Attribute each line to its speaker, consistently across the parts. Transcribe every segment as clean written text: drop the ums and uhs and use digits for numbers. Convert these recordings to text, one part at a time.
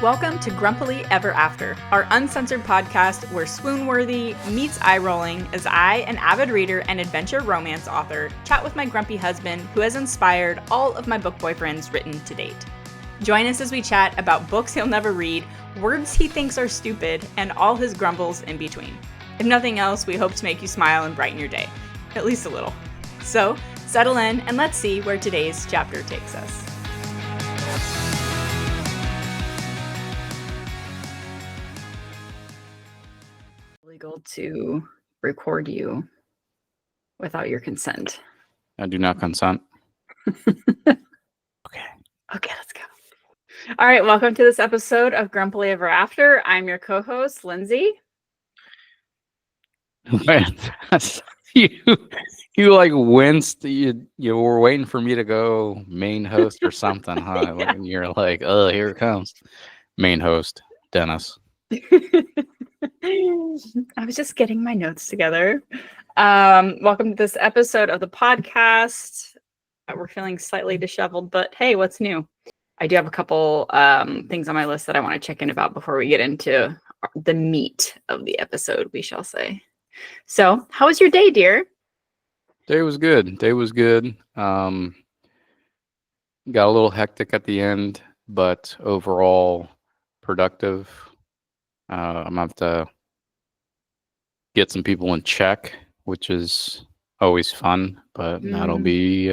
Speaker 1: Welcome to Grumpily Ever After, our uncensored podcast where swoon-worthy meets eye-rolling as I, an avid reader and adventure romance author, chat with my grumpy husband who has inspired all of my book boyfriends written to date. Join us as we chat about books he'll never read, words he thinks are stupid, and all his grumbles in between. If nothing else, we hope to make you smile and brighten your day. At least a little. So, settle in and let's see where today's chapter takes us. Legal to record you without your consent.
Speaker 2: I do not consent.
Speaker 1: Okay, let's go. All right, welcome to this episode of Grumpily Ever After. I'm your co-host, Lindsey.
Speaker 2: you like winced. You were waiting for me to go main host or something, huh?
Speaker 1: Yeah.
Speaker 2: And you're like, oh, here it comes. Main host, Dennis.
Speaker 1: I was just getting my notes together. Welcome to this episode of the podcast. We're feeling slightly disheveled, but hey, what's new? I do have a couple things on my list that I want to check in about before we get into the meat of the episode, we shall say. So, how was your day, dear?
Speaker 2: Day was good. Got a little hectic at the end, but overall productive. I'm gonna have to get some people in check, which is always fun, but that'll be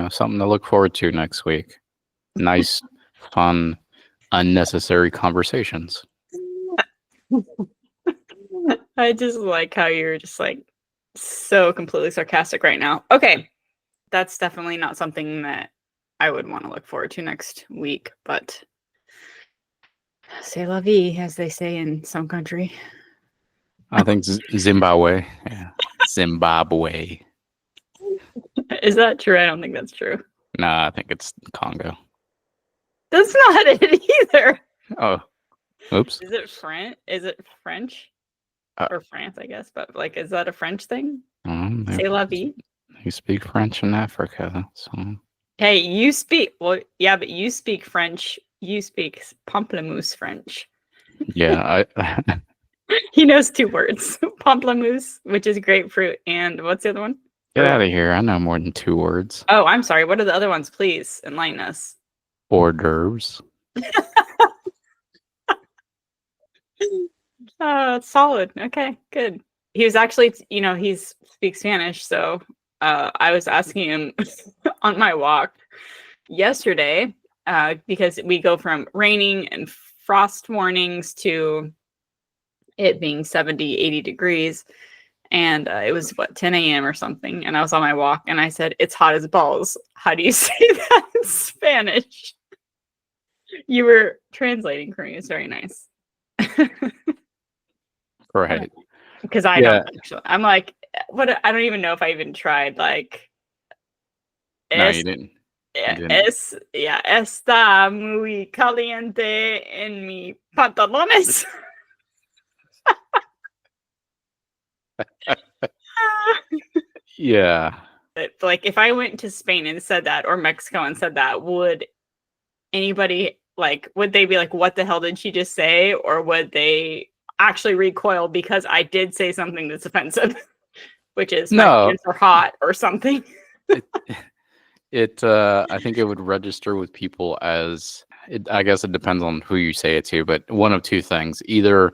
Speaker 2: something to look forward to next week. Nice, fun, unnecessary conversations.
Speaker 1: I just like how you're just like so completely sarcastic right now. Okay, that's definitely not something that I would want to look forward to next week, but c'est la vie, as they say in some country.
Speaker 2: I think Zimbabwe. Yeah. Zimbabwe.
Speaker 1: Is that true? I don't think that's true.
Speaker 2: Nah, I think it's Congo.
Speaker 1: That's not it either.
Speaker 2: Oh, oops.
Speaker 1: Is it French? Or France, I guess. But like, is that a French thing? C'est la vie.
Speaker 2: You speak French in Africa, so.
Speaker 1: Hey, you speak. Well, yeah, but you speak French. You speak pamplemousse French.
Speaker 2: Yeah,
Speaker 1: He knows two words: pamplemousse, which is grapefruit, and what's the other one?
Speaker 2: Get out of here! I know more than 2 words.
Speaker 1: Oh, I'm sorry. What are the other ones? Please enlighten us.
Speaker 2: Hors d'oeuvres.
Speaker 1: Solid. Okay, good. He was actually, he speaks Spanish, so I was asking him on my walk yesterday because we go from raining and frost warnings to it being 70, 80 degrees. And it was, 10 a.m. or something. And I was on my walk and I said, it's hot as balls. How do you say that in Spanish? You were translating for me. It's very nice.
Speaker 2: Right.
Speaker 1: Because I don't actually. I'm like, what? I don't even know if I even tried. Like,
Speaker 2: No, you didn't.
Speaker 1: Está muy caliente en mi pantalones.
Speaker 2: Yeah.
Speaker 1: Like, if I went to Spain and said that, or Mexico and said that, would anybody would they be like, what the hell did she just say? Or would they actually recoil because I did say something that's offensive, which is my kids are hot or something?
Speaker 2: I think it would register with people as I guess it depends on who you say it to, but one of two things: either,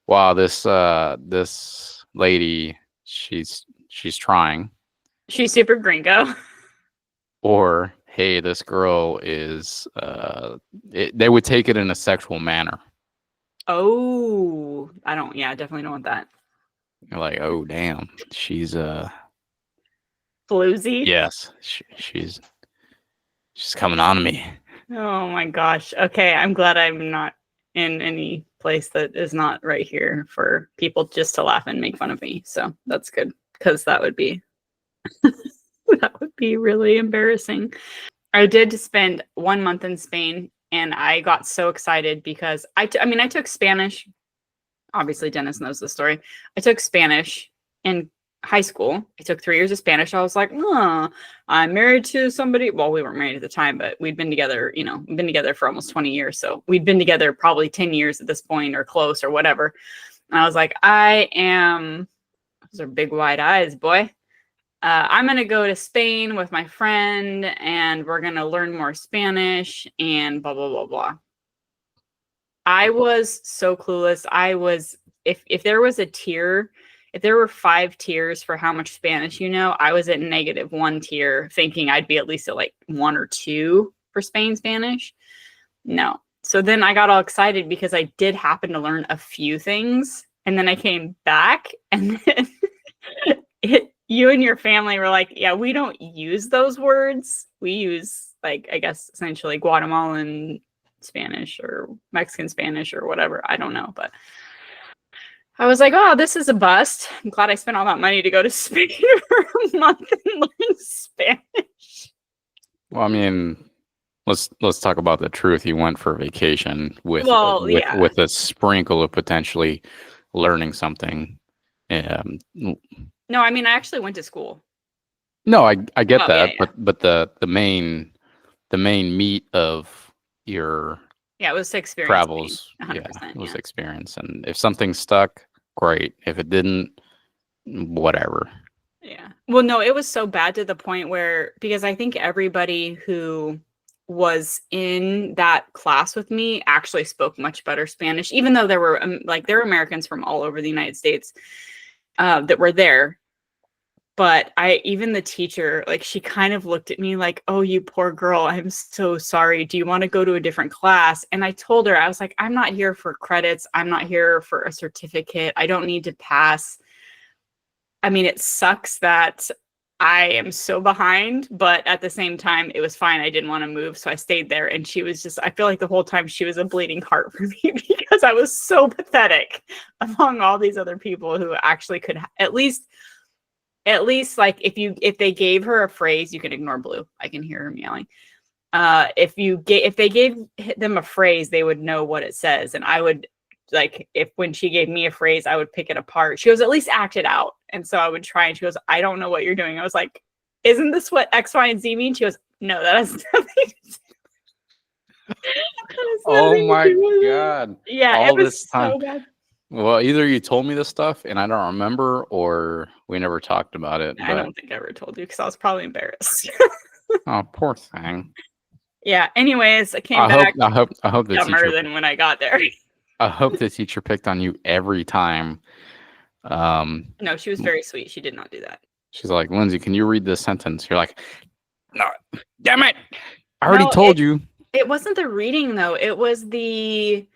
Speaker 2: wow, this lady, she's trying,
Speaker 1: she's super gringo, or
Speaker 2: hey, this girl is they would take it in a sexual manner.
Speaker 1: Oh, I definitely don't want that.
Speaker 2: You're like, oh damn, she's
Speaker 1: floozy.
Speaker 2: Yes, she's coming on to me.
Speaker 1: Oh my gosh. Okay, I'm glad I'm not in any place that is not right here for people just to laugh and make fun of me. So that's good, because that would be really embarrassing. I did spend 1 month in Spain, and I got so excited because I took Spanish. Obviously, Dennis knows the story. I took Spanish in high school. I took 3 years of Spanish. I was like, I'm married to somebody. Well, we weren't married at the time, but we'd been together, we've been together for almost 20 years. So we'd been together probably 10 years at this point or close or whatever. And I was like, those are big wide eyes, boy. I'm going to go to Spain with my friend and we're going to learn more Spanish and blah, blah, blah, blah. I was so clueless. If there was a tier, if there were 5 tiers for how much Spanish I was at -1 tier, thinking I'd be at least at like 1 or 2 for Spanish. No. So then I got all excited because I did happen to learn a few things. And then I came back and then you and your family were like, yeah, we don't use those words. We use like, I guess, essentially Guatemalan Spanish or Mexican Spanish or whatever. I don't know, but I was like, oh, this is a bust. I'm glad I spent all that money to go to Spain for a month and learn Spanish.
Speaker 2: Well, I mean, let's talk about the truth. You went for vacation with a sprinkle of potentially learning something.
Speaker 1: No, I mean, I actually went to school.
Speaker 2: No, I get that,
Speaker 1: yeah.
Speaker 2: but the main meat of your
Speaker 1: it was experience.
Speaker 2: Travels, it was experience, and if something stuck, great. If it didn't, whatever.
Speaker 1: Yeah. Well, no, it was so bad to the point where, because I think everybody who was in that class with me actually spoke much better Spanish, even though there were there were Americans from all over the United States that were there. But even the teacher, like, she kind of looked at me like, oh, you poor girl, I'm so sorry. Do you want to go to a different class? And I told her, I was like, I'm not here for credits. I'm not here for a certificate. I don't need to pass. I mean, it sucks that I am so behind, but at the same time, it was fine. I didn't want to move, so I stayed there. And she was just, I feel like the whole time she was a bleeding heart for me because I was so pathetic among all these other people who actually could at least like if they gave her a phrase, you can ignore Blue. I can hear her meowing. If they gave them a phrase, they would know what it says. And I would, like, when she gave me a phrase, I would pick it apart. She goes, at least act it out. And so I would try, and she goes, I don't know what you're doing. I was like, isn't this what X, Y, and Z mean? She goes, no, that has nothing to do.
Speaker 2: Oh my God.
Speaker 1: Yeah,
Speaker 2: all
Speaker 1: it was
Speaker 2: this time.
Speaker 1: So bad.
Speaker 2: Well, either you told me this stuff and I don't remember, or we never talked about it.
Speaker 1: I don't think I ever told you because I was probably embarrassed.
Speaker 2: Oh, poor thing.
Speaker 1: Yeah. Anyways, I came back.
Speaker 2: I hope the
Speaker 1: dumber
Speaker 2: teacher,
Speaker 1: than when I got there.
Speaker 2: I hope the teacher picked on you every time.
Speaker 1: No, she was very sweet. She did not do that.
Speaker 2: She's like, Lindsey, can you read this sentence? You're like, no, damn it! I already told you.
Speaker 1: It wasn't the reading though. It was the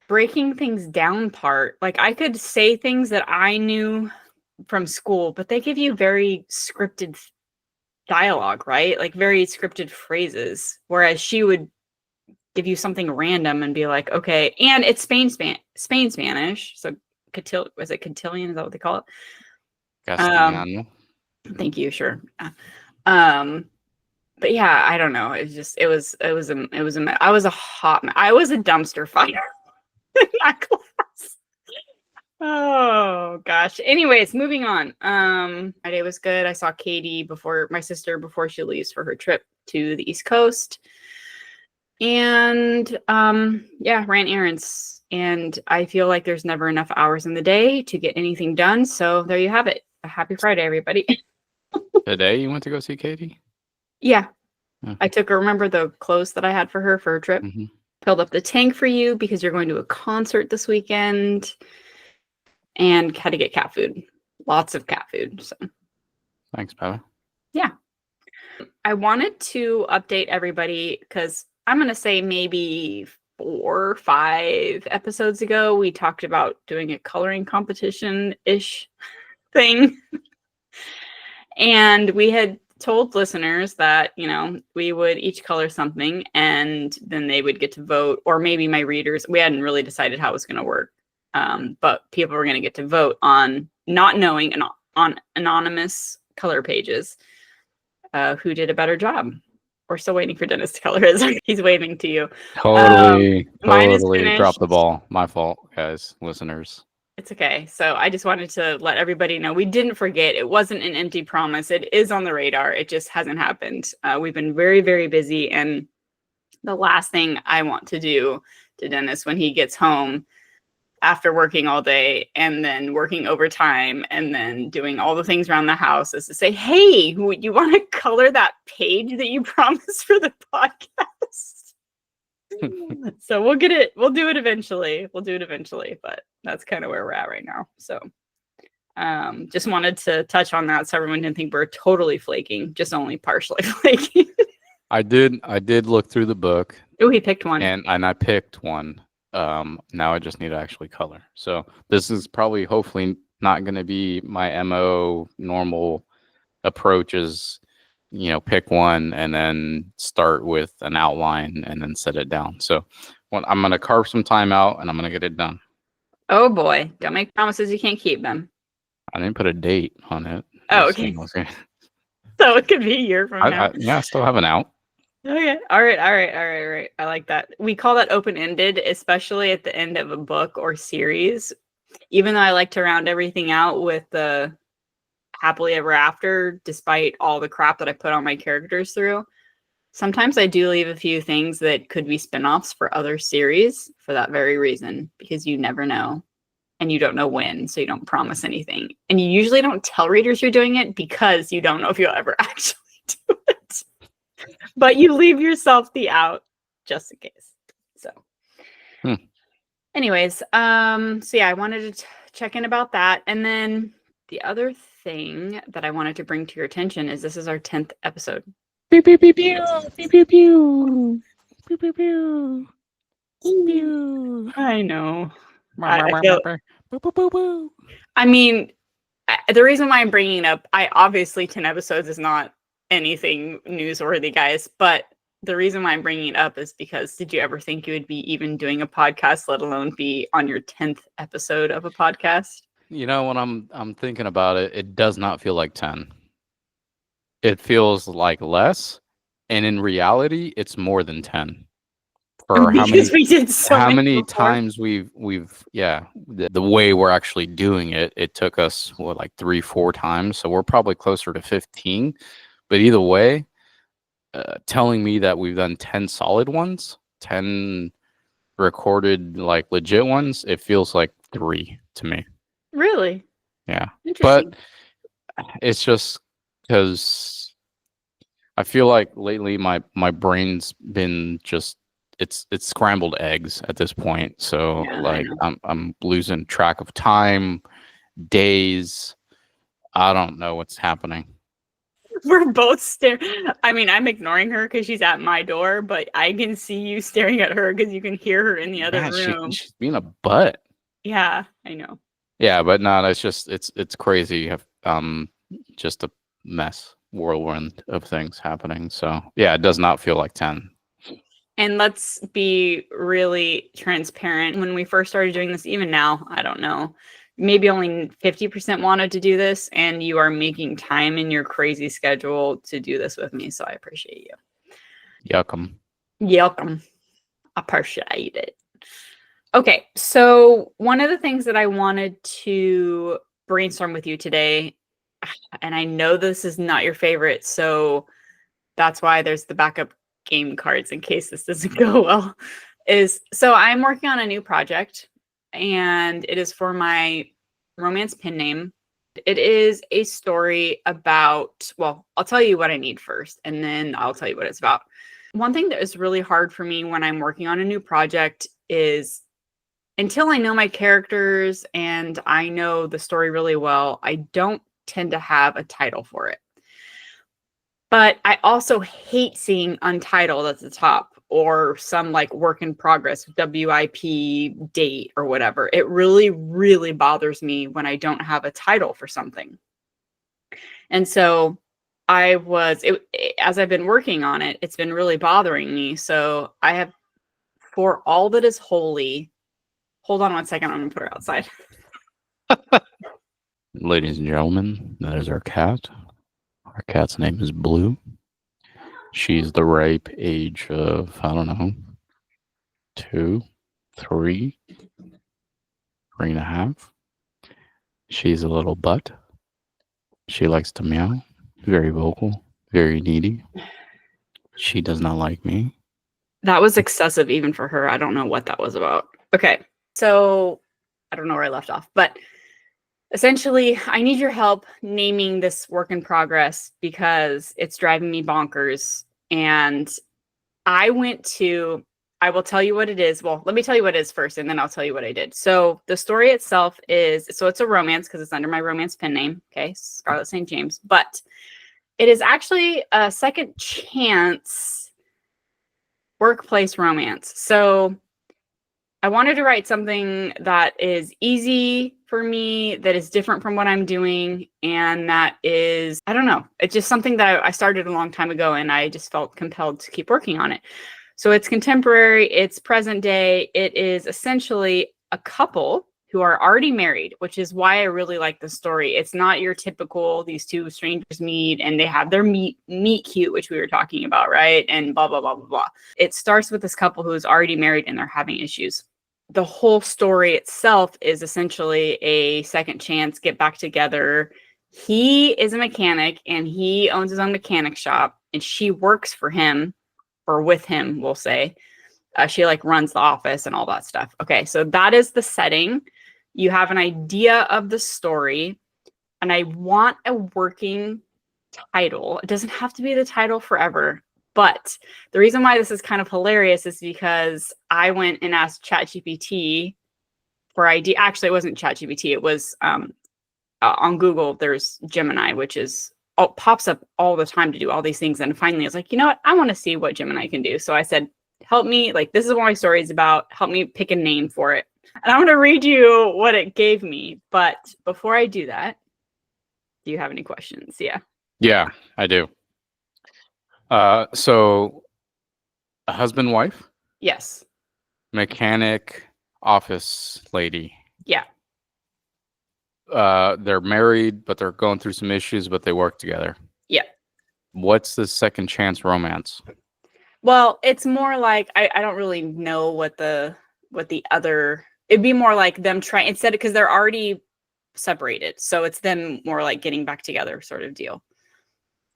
Speaker 1: breaking things down part. Like, I could say things that I knew from school, but they give you very scripted dialogue, right? Like very scripted phrases. Whereas she would give you something random and be like, okay, and it's Spain Spanish. So was it Cotillion? Is that what they call it?
Speaker 2: Castellano.
Speaker 1: Thank you. Sure. But yeah, I don't know. I was a dumpster fire in that class. Oh gosh. Anyways, moving on. My day was good. I saw Katie my sister before she leaves for her trip to the East Coast. And ran errands. And I feel like there's never enough hours in the day to get anything done. So there you have it. A happy Friday, everybody.
Speaker 2: Today you went to go see Katie?
Speaker 1: Yeah.
Speaker 2: Okay.
Speaker 1: I took her, remember the clothes that I had for her trip? Mm-hmm. Filled up the tank for you because you're going to a concert this weekend. And had to get cat food. Lots of cat food. So
Speaker 2: thanks, Bella.
Speaker 1: Yeah. I wanted to update everybody because I'm going to say maybe 4 or 5 episodes ago, we talked about doing a coloring competition-ish thing. And we had told listeners that, we would each color something and then they would get to vote, or maybe my readers. We hadn't really decided how it was going to work. But people were going to get to vote on, not knowing, and on anonymous color pages, who did a better job. We're still waiting for Dennis to color his. He's waving to you.
Speaker 2: Totally
Speaker 1: mine is finished.
Speaker 2: Dropped the ball. My fault, guys, listeners.
Speaker 1: It's okay. So I just wanted to let everybody know we didn't forget. It wasn't an empty promise. It is on the radar. It just hasn't happened. We've been very, very busy. And the last thing I want to do to Dennis when he gets home after working all day and then working overtime and then doing all the things around the house is to say, hey, you want to color that page that you promised for the podcast? So we'll get it. We'll do it eventually. But that's kind of where we're at right now. So just wanted to touch on that so everyone didn't think we're totally flaking, just only partially flaking.
Speaker 2: I did look through the book.
Speaker 1: Oh, he picked one.
Speaker 2: And I picked one. Now I just need to actually color. So this is probably hopefully not going to be my MO normal approach is, pick one and then start with an outline and then set it down. So I'm going to carve some time out and I'm going to get it done.
Speaker 1: Oh boy. Don't make promises you can't keep them.
Speaker 2: I didn't put a date on it.
Speaker 1: Oh, okay. So it could be a year from now.
Speaker 2: I still have an out.
Speaker 1: Okay. All right. I like that. We call that open-ended, especially at the end of a book or series. Even though I like to round everything out with the happily ever after, despite all the crap that I put on my characters through, sometimes I do leave a few things that could be spin-offs for other series for that very reason, because you never know. And you don't know when, so you don't promise anything. And you usually don't tell readers you're doing it because you don't know if you'll ever actually do it. But you leave yourself the out just in case. So anyways, so yeah, I wanted to check in about that. And then the other thing that I wanted to bring to your attention is this is our 10th episode.
Speaker 2: Pew, pew, pew, pew. Pew, pew, pew. Pew, pew, pew. Pew.
Speaker 1: I know. I mean, the reason why I'm bringing it up, obviously 10 episodes is not anything newsworthy, guys, but the reason why I'm bringing it up is because did you ever think you would be even doing a podcast, let alone be on your 10th episode of a podcast?
Speaker 2: When I'm thinking about it, it does not feel like 10. It feels like less, and in reality, it's more than 10. For how many times we've the way we're actually doing it, it took us like 3-4 times, so we're probably closer to 15. But either way, telling me that we've done 10 solid ones, 10 recorded like legit ones, it feels like 3 to me.
Speaker 1: Really?
Speaker 2: Yeah. But it's just because I feel like lately my brain's been just it's scrambled eggs at this point. So like I'm losing track of time, days. I don't know what's happening.
Speaker 1: We're both staring. I mean, I'm ignoring her because she's at my door, but I can see you staring at her because you can hear her in the other room.
Speaker 2: She's being a butt.
Speaker 1: Yeah, I know.
Speaker 2: Yeah, but no, it's just it's crazy. You have just a mess, whirlwind of things happening. So yeah, it does not feel like 10.
Speaker 1: And let's be really transparent. When we first started doing this, even now, I don't know, maybe only 50% wanted to do this, and you are making time in your crazy schedule to do this with me. So I appreciate you. Welcome. I appreciate it. Okay, so one of the things that I wanted to brainstorm with you today, and I know this is not your favorite, so that's why there's the backup game cards in case this doesn't go well, is so I'm working on a new project, and it is for my romance pen name. It is a story about, well, I'll tell you what I need first, and then I'll tell you what it's about. One thing that is really hard for me when I'm working on a new project is until I know my characters and I know the story really well, I don't tend to have a title for it. But I also hate seeing untitled at the top or some like work in progress, WIP date or whatever. It really, really bothers me when I don't have a title for something. And so as I've been working on it, it's been really bothering me. So I have, for all that is holy, hold on one second, I'm going to put her outside.
Speaker 2: Ladies and gentlemen, that is our cat. Our cat's name is Blue. She's the ripe age of, I don't know, 2, 3, 3.5. She's a little butt. She likes to meow. Very vocal. Very needy. She does not like me.
Speaker 1: That was excessive even for her. I don't know what that was about. Okay. So I don't know where I left off, but essentially, I need your help naming this work in progress because it's driving me bonkers. And I will tell you what it is. Well, let me tell you what it is first, and then I'll tell you what I did. So the story itself it's a romance because it's under my romance pen name. Okay. Scarlett St. James, but it is actually a second chance workplace romance. So I wanted to write something that is easy for me, that is different from what I'm doing, and that is, I don't know, it's just something that I started a long time ago, and I just felt compelled to keep working on it. So it's contemporary, it's present day, it is essentially a couple who are already married, which is why I really like the story. It's not your typical, these two strangers meet and they have their meet cute, which we were talking about, right? And blah, blah, blah, blah, blah. It starts with this couple who is already married and they're having issues. The whole story itself is essentially a second chance, get back together. He is a mechanic and he owns his own mechanic shop, and she works for him, or with him, we'll say. She like runs the office and all that stuff. Okay, so that is the setting. You have an idea of the story, and I want a working title. It doesn't have to be the title forever, but the reason why this is kind of hilarious is because I went and asked ChatGPT for idea. Actually, it wasn't ChatGPT. It was on Google. There's Gemini, which is pops up all the time to do all these things. And finally, I was like, you know what? I want to see what Gemini can do. So I said, help me. Like, this is what my story is about. Help me pick a name for it. And I'm going to read you what it gave me. But before I do that, do you have any questions? Yeah.
Speaker 2: Yeah, I do. So a husband, wife,
Speaker 1: Yes.
Speaker 2: mechanic, office lady.
Speaker 1: Yeah.
Speaker 2: They're married, but they're going through some issues, but they work together.
Speaker 1: Yeah.
Speaker 2: What's the second chance romance?
Speaker 1: Well, it's more like I don't really know what the other, it'd be more like them trying instead, because they're already separated. So it's them more like getting back together sort of deal.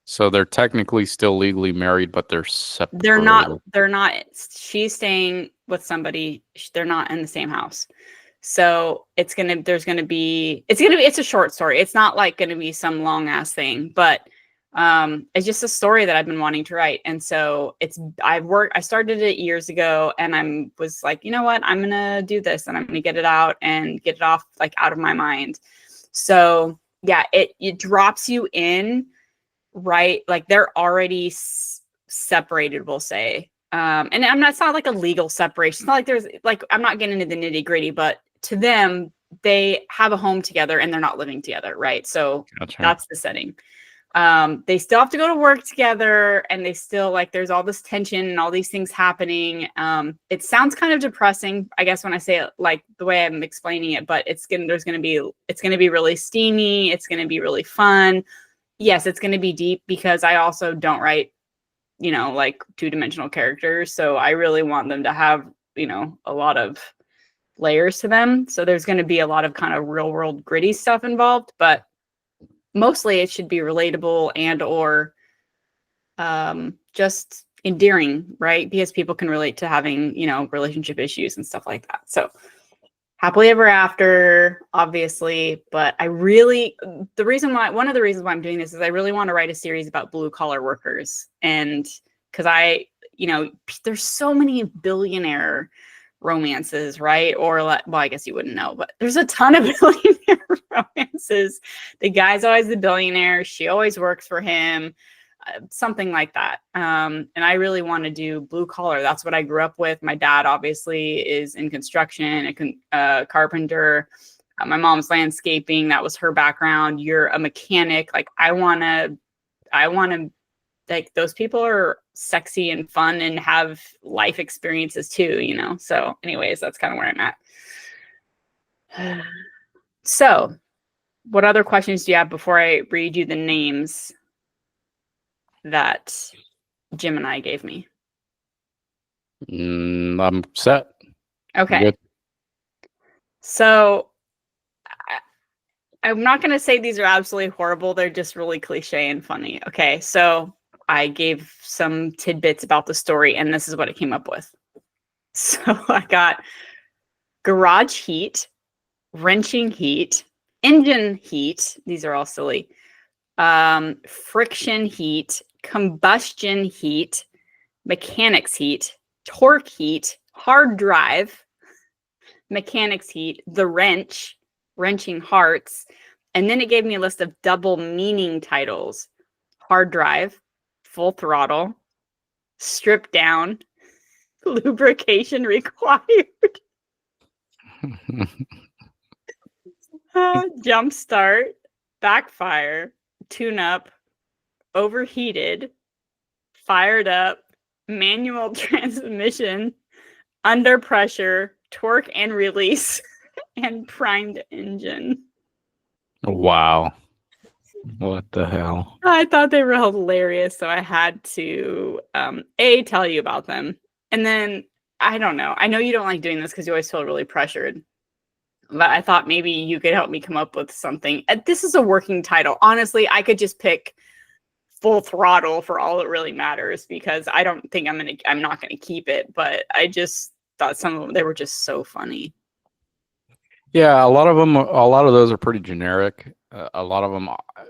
Speaker 2: So they're technically still legally married, but they're separated.
Speaker 1: They're not, she's staying with somebody. They're not in the same house. So it's a short story. It's not like going to be some long ass thing, but it's just a story that I've been wanting to write. And so I started it years ago, and was like, you know what, I'm going to do this, and I'm going to get it out and get it off, like, out of my mind. So yeah, it drops you in, right? Like, they're already separated, we'll say. And it's not like a legal separation. It's not like there's like, I'm not getting into the nitty gritty, but to them, they have a home together and they're not living together. Right. So That's the setting. They still have to go to work together, and they still, like, there's all this tension and all these things happening. It sounds kind of depressing, I guess, when I say it like the way I'm explaining it, but it's going to be really steamy. It's going to be really fun. Yes, it's going to be deep because I also don't write, like, two-dimensional characters. So I really want them to have, a lot of layers to them. So there's going to be a lot of kind of real world gritty stuff involved, but mostly it should be relatable and or just endearing, right? Because people can relate to having, relationship issues and stuff like that. So happily ever after, obviously, but one of the reasons why I'm doing this is I really want to write a series about blue collar workers. And because there's so many billionaire romances, right? Or, well, I guess you wouldn't know, but there's a ton of billionaire romances. The guy's always the billionaire. She always works for him. Something like that. And I really want to do blue collar. That's what I grew up with. My dad obviously is in construction, a carpenter. My mom's landscaping. That was her background. You're a mechanic. Like, I want to, like, those people are sexy and fun and have life experiences too, So anyways, that's kind of where I'm at. So what other questions do you have before I read you the names that Gemini gave me?
Speaker 2: I'm set.
Speaker 1: Okay. So I'm not going to say these are absolutely horrible. They're just really cliche and funny. Okay, so I gave some tidbits about the story, and this is what it came up with. So I got garage heat, wrenching heat, engine heat. These are all silly. Friction heat, combustion heat, mechanics heat, torque heat, hard drive, mechanics heat, the wrench, wrenching hearts, and then it gave me a list of double meaning titles: hard drive, full throttle, stripped down, lubrication required, jump start, backfire, tune up, overheated, fired up, manual transmission, under pressure, torque and release, and primed engine.
Speaker 2: Wow. What the hell?
Speaker 1: I thought they were hilarious, so I had to tell you about them. And then I don't know. I know you don't like doing this because you always feel really pressured. But I thought maybe you could help me come up with something. This is a working title. Honestly, I could just pick full throttle for all it really matters, because I don't think I'm not gonna keep it. But I just thought some of them, they were just so funny.
Speaker 2: Yeah, a lot of those are pretty generic. A lot of them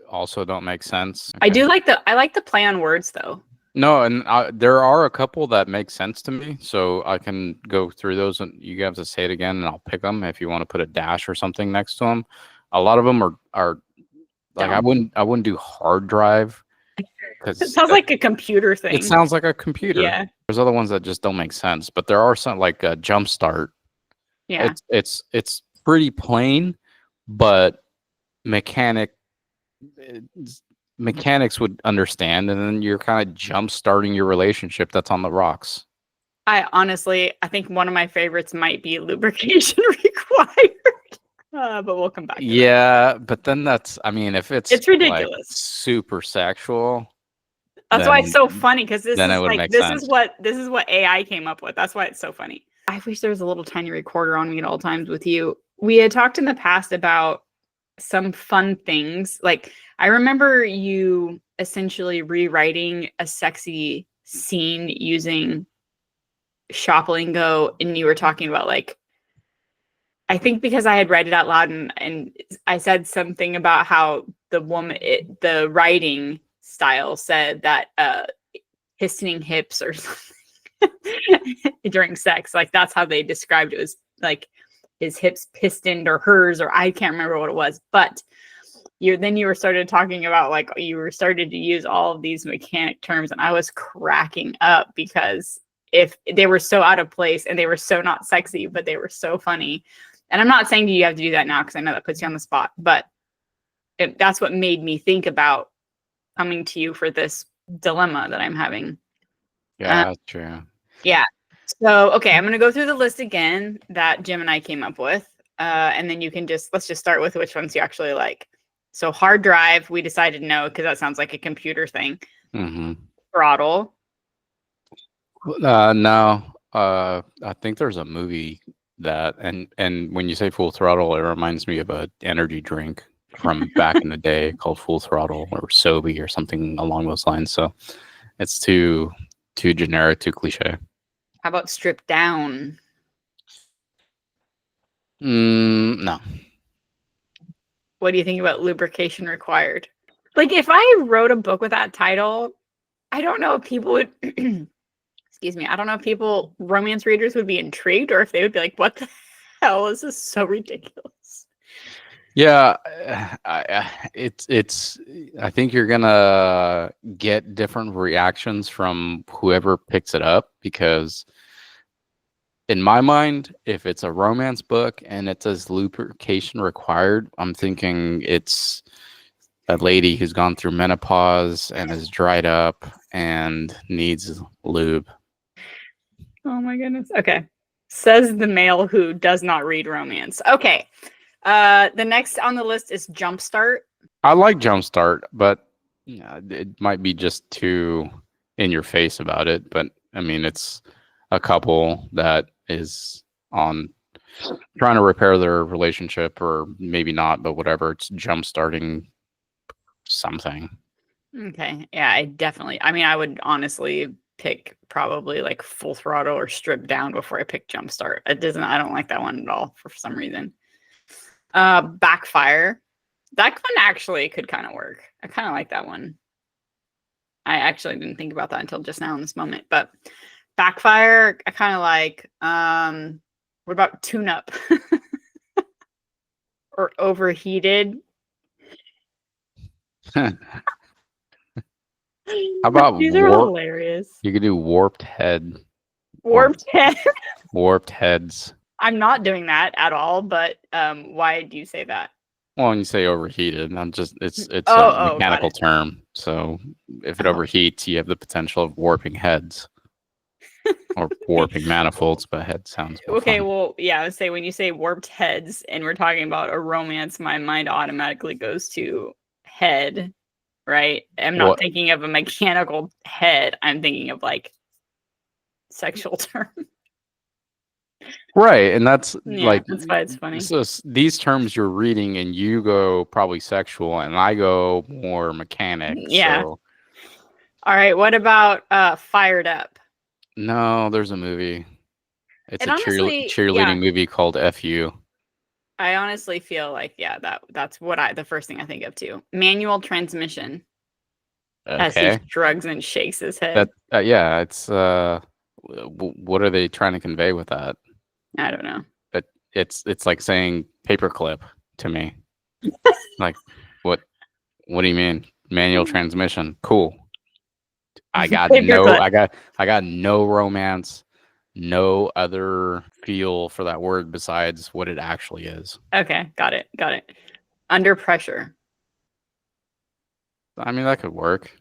Speaker 2: also don't make sense.
Speaker 1: Okay. I like the play on words though.
Speaker 2: No, and there are a couple that make sense to me, so I can go through those, and you have to say it again, and I'll pick them if you want to put a dash or something next to them. A lot of them are like, I wouldn't do hard drive, because
Speaker 1: it sounds like a computer thing.
Speaker 2: It sounds like a computer.
Speaker 1: Yeah.
Speaker 2: There's other ones that just don't make sense, but there are some, like a jump start.
Speaker 1: Yeah.
Speaker 2: It's pretty plain, but mechanics would understand, and then you're kind of jump starting your relationship that's on the rocks.
Speaker 1: I think one of my favorites might be lubrication required. But we'll come back to
Speaker 2: that. But then if it's
Speaker 1: ridiculous,
Speaker 2: like super sexual.
Speaker 1: That's why it's so funny, because this is what AI came up with. That's why it's so funny. I wish there was a little tiny recorder on me at all times with you. We had talked in the past about some fun things. Like, I remember you essentially rewriting a sexy scene using shop lingo, and you were talking about, like, I think because I had read it out loud, and I said something about how the writing style said that pistoning hips or something during sex. Like, that's how they described it, was like his hips pistoned, or hers, or I can't remember what it was. But you were started talking about, like, you were started to use all of these mechanic terms, and I was cracking up, because if they were so out of place and they were so not sexy, but they were so funny. And I'm not saying you have to do that now, because I know that puts you on the spot, but that's what made me think about coming to you for this dilemma that I'm having.
Speaker 2: Yeah, that's true.
Speaker 1: Yeah. So, okay, I'm going to go through the list again that Jim and I came up with. And then let's just start with which ones you actually like. So hard drive, we decided no, because that sounds like a computer thing.
Speaker 2: Mm-hmm.
Speaker 1: Throttle.
Speaker 2: No. I think there's a movie that, and when you say Full Throttle, it reminds me of a energy drink from back in the day called Full Throttle, or Sobe, or something along those lines. So it's too generic, too cliche.
Speaker 1: How about stripped down?
Speaker 2: No.
Speaker 1: What do you think about lubrication required? Like, if I wrote a book with that title, I don't know if people would excuse me, I don't know if romance readers would be intrigued, or if they would be like, what the hell is this, so ridiculous?
Speaker 2: Yeah, I think you're gonna get different reactions from whoever picks it up, because in my mind, if it's a romance book and it says lubrication required, I'm thinking it's a lady who's gone through menopause and is dried up and needs lube.
Speaker 1: Oh my goodness. Okay. Says the male who does not read romance. Okay. The next on the list is Jumpstart.
Speaker 2: I like Jumpstart, but it might be just too in your face about it. But I mean, it's a couple that is on trying to repair their relationship, or maybe not, but whatever. It's jump starting something.
Speaker 1: Okay. Yeah, I mean, I would honestly pick probably like full throttle or strip down before I pick jumpstart. I don't like that one at all for some reason. Backfire. That one actually could kind of work. I kind of like that one. I actually didn't think about that until just now in this moment, but backfire, I kind of like. What about tune up or overheated?
Speaker 2: How about
Speaker 1: These are
Speaker 2: warp?
Speaker 1: hilarious.
Speaker 2: You could do warped head.
Speaker 1: Warped head.
Speaker 2: Warped heads.
Speaker 1: I'm not doing that at all, but why do you say that?
Speaker 2: Well, when you say overheated, I'm just it's
Speaker 1: Oh,
Speaker 2: a mechanical
Speaker 1: got it.
Speaker 2: term. So if it
Speaker 1: Oh.
Speaker 2: overheats, you have the potential of warping heads. Or warping manifolds, but head sounds more
Speaker 1: Okay,
Speaker 2: fun.
Speaker 1: well, yeah, I would say when you say warped heads and we're talking about a romance, my mind automatically goes to head, right? I'm not
Speaker 2: What?
Speaker 1: thinking of a mechanical head. I'm thinking of like sexual term.
Speaker 2: Right, and that's
Speaker 1: Yeah,
Speaker 2: like
Speaker 1: that's why it's funny.
Speaker 2: so these terms you're reading, and you go probably sexual, and I go more mechanic.
Speaker 1: Yeah.
Speaker 2: So
Speaker 1: All right, what about fired up?
Speaker 2: no, there's a movie. It's
Speaker 1: And
Speaker 2: a
Speaker 1: honestly,
Speaker 2: cheerleading
Speaker 1: yeah,
Speaker 2: movie called FU.
Speaker 1: I honestly feel like that's what the first thing I think of too. Manual transmission. As he
Speaker 2: Okay,
Speaker 1: shrugs and shakes his head.
Speaker 2: that yeah, it's what are they trying to convey with that?
Speaker 1: I don't know.
Speaker 2: But it's like saying paperclip to me. Like what do you mean? Manual transmission. Cool. I got
Speaker 1: Paperclip.
Speaker 2: I got no romance, no other feel for that word besides what it actually is.
Speaker 1: Okay, got it. Under pressure.
Speaker 2: I mean, that could work,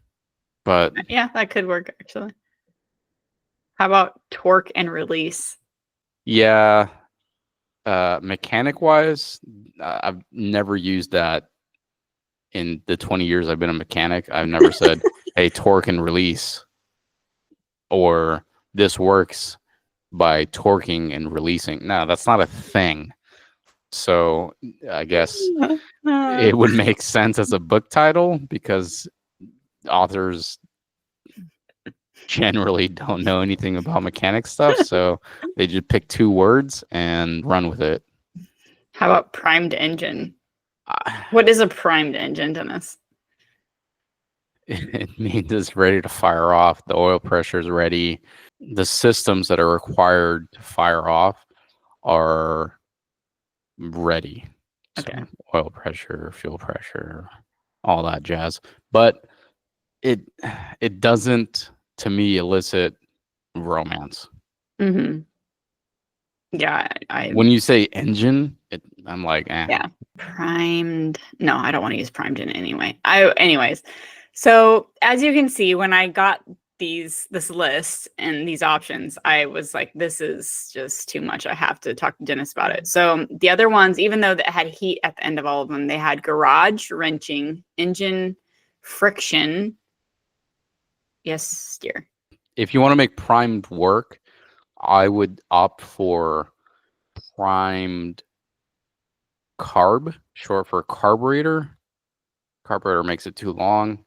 Speaker 2: but
Speaker 1: Yeah, that could work actually. How about torque and release?
Speaker 2: yeah, mechanic wise, I've never used that in the 20 years I've been a mechanic. I've never said, "Hey, torque and release," or "This works by torquing and releasing." No, that's not a thing. So I guess it would make sense as a book title because authors generally don't know anything about mechanic stuff, so they just pick two words and run with it.
Speaker 1: How about primed engine? What is a primed engine, Dennis?
Speaker 2: It means it's ready to fire off. The oil pressure is ready. The systems that are required to fire off are ready.
Speaker 1: Okay.
Speaker 2: So oil pressure, fuel pressure, all that jazz. But it doesn't, to me, elicit romance.
Speaker 1: Mm-hmm. Yeah,
Speaker 2: When you say engine, I'm like,
Speaker 1: yeah. Primed. No, I don't want to use primed in anyway. Anyways. So as you can see, when I got this list and these options, I was like, this is just too much. I have to talk to Dennis about it. So the other ones, even though that had heat at the end of all of them, they had garage, wrenching, engine, friction. Yes, dear.
Speaker 2: If you want to make primed work, I would opt for primed carb, short for carburetor. Carburetor makes it too long.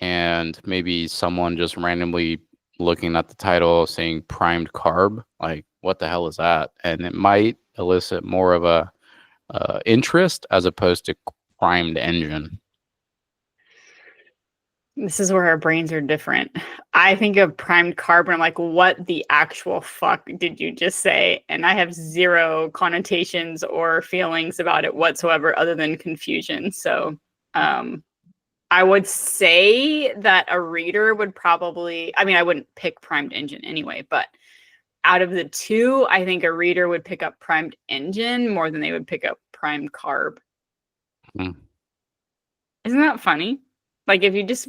Speaker 2: And maybe someone just randomly looking at the title saying primed carb, like, what the hell is that? And it might elicit more of a interest as opposed to primed engine.
Speaker 1: This is where our brains are different. I think of primed carb and I'm like, what the actual fuck did you just say? And I have zero connotations or feelings about it whatsoever other than confusion. So I would say that a reader would probably, I mean, I wouldn't pick primed engine anyway, but out of the two, I think a reader would pick up primed engine more than they would pick up primed carb.
Speaker 2: Hmm.
Speaker 1: Isn't that funny? Like if you just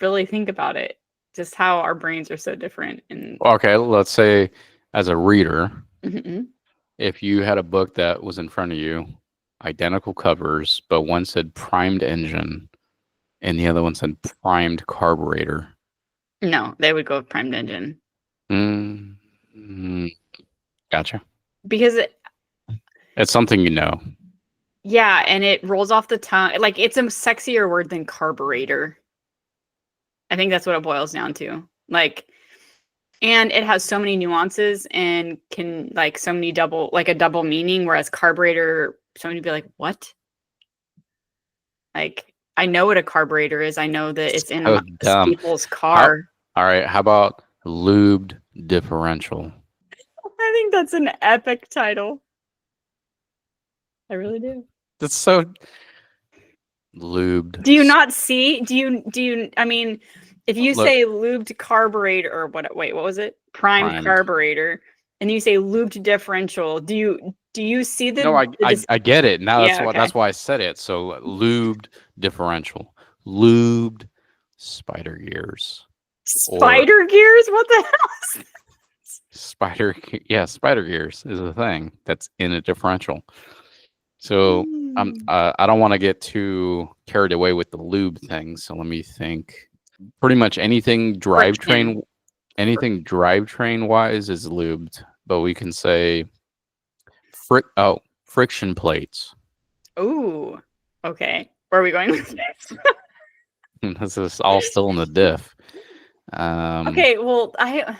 Speaker 1: really think about it, just how our brains are so different. And
Speaker 2: Okay, let's say as a reader,
Speaker 1: mm-hmm.
Speaker 2: if you had a book that was in front of you, identical covers, but one said primed engine and the other one said primed carburetor.
Speaker 1: No, they would go with primed engine.
Speaker 2: Gotcha.
Speaker 1: Because
Speaker 2: It's something you know.
Speaker 1: Yeah, and it rolls off the tongue. Like, it's a sexier word than carburetor. I think that's what it boils down to. Like, and it has so many nuances and can like so many a double meaning, whereas carburetor, somebody would be like, what? Like, I know what a carburetor is. I know that it's in
Speaker 2: So dumb.
Speaker 1: people's car.
Speaker 2: All right. How about lubed differential?
Speaker 1: I think that's an epic title. I really do.
Speaker 2: That's so lubed.
Speaker 1: Do you not see? Do you? I mean, if you
Speaker 2: Look.
Speaker 1: say lubed carburetor or what? Wait, what was it? Primed carburetor, and you say lubed differential. Do you see the?
Speaker 2: No, I get it. Now
Speaker 1: Yeah, okay.
Speaker 2: that's why I said it. So lubed differential, lubed spider gears.
Speaker 1: Spider gears? What the hell is
Speaker 2: spider gears is a thing that's in a differential. So I don't want to get too carried away with the lube thing. So let me think. Pretty much anything drivetrain wise is lubed, but we can say friction plates.
Speaker 1: Ooh, okay. Where are we going with this?
Speaker 2: This is all still in the diff.
Speaker 1: Okay, well, I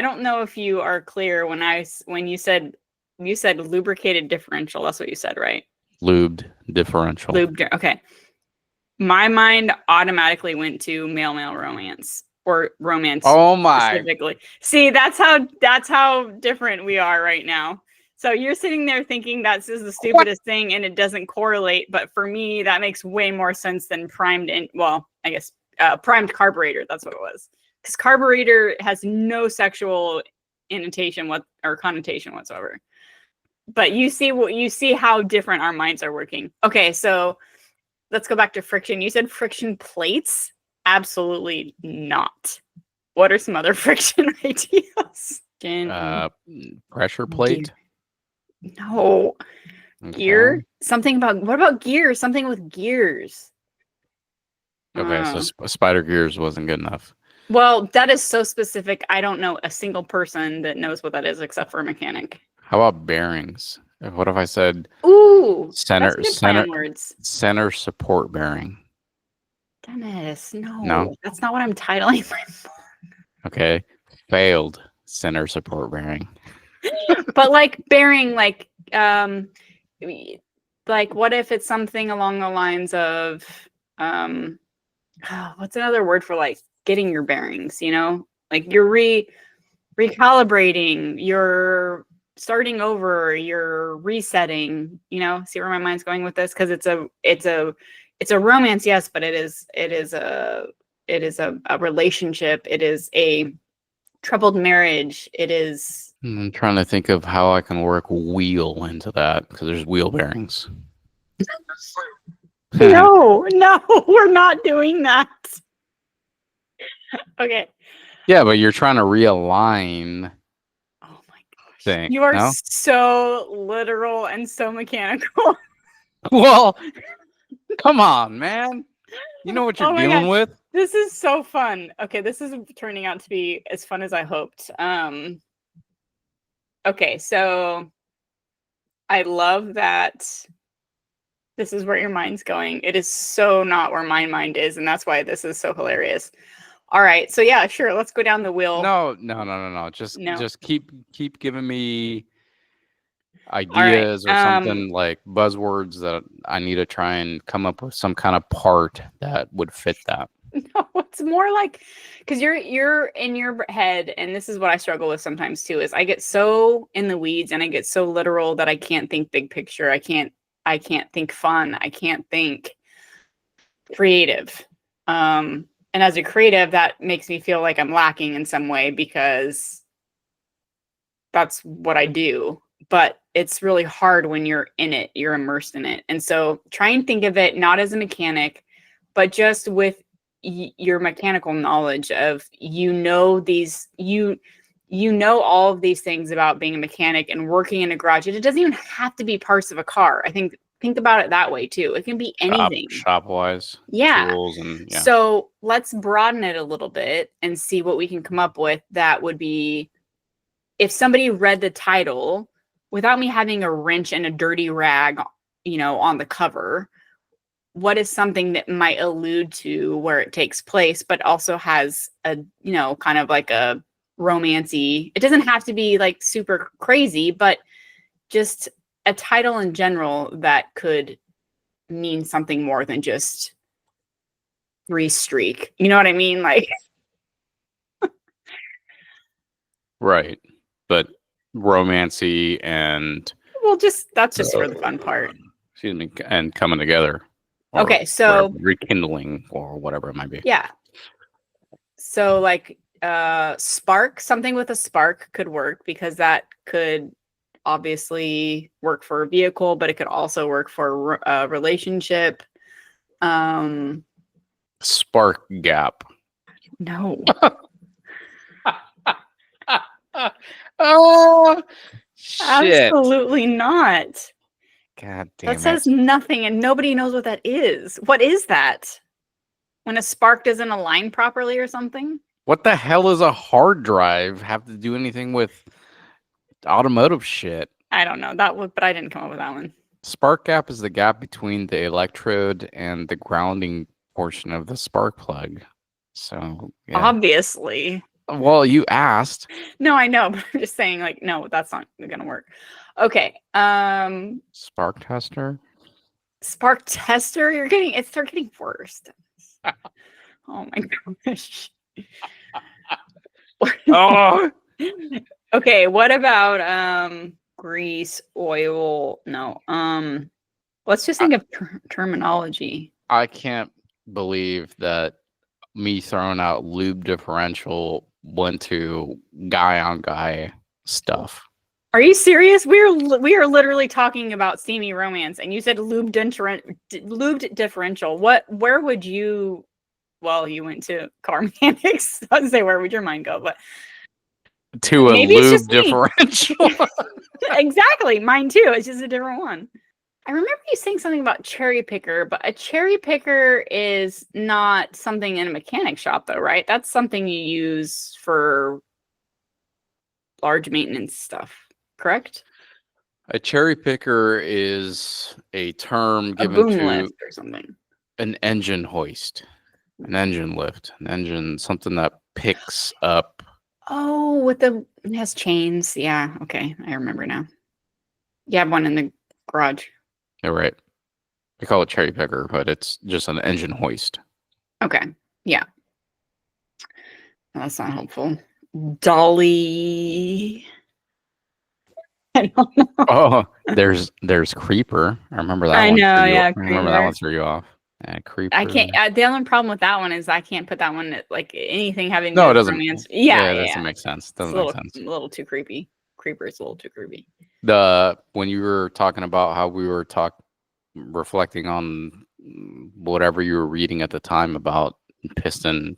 Speaker 1: don't know if you are clear when you said lubricated differential. That's what you said, right?
Speaker 2: Lubed differential.
Speaker 1: Okay. My mind automatically went to male romance or romance.
Speaker 2: Oh my!
Speaker 1: Specifically, see, that's how different we are right now. So you're sitting there thinking this is the stupidest thing, and it doesn't correlate. But for me, that makes way more sense than primed. I guess primed carburetor. That's what it was. Because carburetor has no sexual connotation whatsoever. But you see how different our minds are working. Okay, so let's go back to friction. You said friction plates? Absolutely not. What are some other friction ideas?
Speaker 2: Pressure plate?
Speaker 1: No.
Speaker 2: Okay.
Speaker 1: Gear? What about gears? Something with gears.
Speaker 2: Okay, so spider gears wasn't good enough.
Speaker 1: Well, that is so specific. I don't know a single person that knows what that is except for a mechanic.
Speaker 2: How about bearings? What if I said center support bearing?
Speaker 1: Dennis, no, that's not what I'm titling my book.
Speaker 2: Okay, failed center support bearing.
Speaker 1: But like bearing, like what if it's something along the lines of what's another word for like getting your bearings? You know, like you're recalibrating, you're starting over, you're resetting. You know, see where my mind's going with this? Because it's a romance, yes, but it is a relationship. It is a troubled marriage. It is.
Speaker 2: I'm trying to think of how I can work wheel into that because there's wheel bearings.
Speaker 1: No, we're not doing that. Okay.
Speaker 2: Yeah, but you're trying to realign.
Speaker 1: Oh my gosh. You are so literal and so mechanical.
Speaker 2: Well, come on, man. You know what you're dealing with.
Speaker 1: This is so fun. Okay, this is turning out to be as fun as I hoped. Okay, so I love that this is where your mind's going. It is so not where my mind is, and that's why this is so hilarious. All right, so yeah, sure, let's go down the wheel.
Speaker 2: No. Just keep giving me ideas or something like buzzwords that I need to try and come up with some kind of part that would fit that.
Speaker 1: No, it's more like because you're in your head, and this is what I struggle with sometimes too. Is I get so in the weeds and I get so literal that I can't think big picture. I can't think fun. I can't think creative. And as a creative, that makes me feel like I'm lacking in some way because that's what I do. But it's really hard when you're in it, you're immersed in it. And so try and think of it not as a mechanic, but just with your mechanical knowledge of, you know all of these things about being a mechanic and working in a garage. It doesn't even have to be parts of a car. I think about it that way too. It can be anything.
Speaker 2: Shop wise.
Speaker 1: Yeah.
Speaker 2: Tools and
Speaker 1: So let's broaden it a little bit and see what we can come up with. That would be, if somebody read the title, without me having a wrench and a dirty rag, on the cover, what is something that might allude to where it takes place, but also has a, kind of like a romancy. It doesn't have to be like super crazy, but just a title in general that could mean something more than just three streak. You know what I mean? Like,
Speaker 2: Right. But romancy and
Speaker 1: well, that's just sort of the fun part.
Speaker 2: Excuse me, and coming together.
Speaker 1: Okay, so
Speaker 2: rekindling or whatever it might be.
Speaker 1: Yeah. So like spark, something with a spark could work because that could obviously work for a vehicle, but it could also work for a relationship.
Speaker 2: Spark gap.
Speaker 1: No.
Speaker 2: Oh, shit.
Speaker 1: Absolutely not.
Speaker 2: God damn it.
Speaker 1: That says nothing and nobody knows what that is. What is that? When a spark doesn't align properly or something?
Speaker 2: What the hell does a hard drive have to do anything with automotive shit?
Speaker 1: I don't know. But I didn't come up with that one.
Speaker 2: Spark gap is the gap between the electrode and the grounding portion of the spark plug. So, yeah.
Speaker 1: Obviously.
Speaker 2: Well, you asked.
Speaker 1: No, I know, but I'm just saying, like, no, that's not gonna work. Okay.
Speaker 2: Spark tester.
Speaker 1: Spark tester. They're getting worse. Oh my gosh.
Speaker 2: Oh.
Speaker 1: Okay. What about grease, oil? No. Let's just think of terminology.
Speaker 2: I can't believe that me throwing out lube differential went to guy on guy stuff.
Speaker 1: Are you serious? We are literally talking about steamy romance, and you said lubed differential. Where would you? Well, you went to car mechanics. I was say, where would your mind go? But
Speaker 2: to a
Speaker 1: maybe
Speaker 2: lube differential.
Speaker 1: Exactly, mine too. It's just a different one. I remember you saying something about cherry picker, but a cherry picker is not something in a mechanic shop, though, right? That's something you use for large maintenance stuff, correct?
Speaker 2: A cherry picker is a term given
Speaker 1: boom
Speaker 2: to
Speaker 1: lift or something.
Speaker 2: An engine hoist, an engine lift, an engine, something that picks up.
Speaker 1: Oh, it has chains. Yeah, okay, I remember now. You have one in the garage.
Speaker 2: You're right. We call it cherry picker, but it's just an engine hoist.
Speaker 1: Okay, yeah. That's not helpful. Dolly. I don't know.
Speaker 2: Oh, there's creeper. I remember that one.
Speaker 1: I know, yeah.
Speaker 2: I remember that one threw you off. Yeah, creeper.
Speaker 1: I can't. The only problem with that one is I can't put that one at, like, anything having
Speaker 2: no,
Speaker 1: to
Speaker 2: it
Speaker 1: do with
Speaker 2: doesn't.
Speaker 1: romance.
Speaker 2: Yeah, it doesn't make sense. Doesn't make sense.
Speaker 1: A little too creepy. Creeper is a little too creepy.
Speaker 2: When you were talking about how we were reflecting on whatever you were reading at the time about thrusting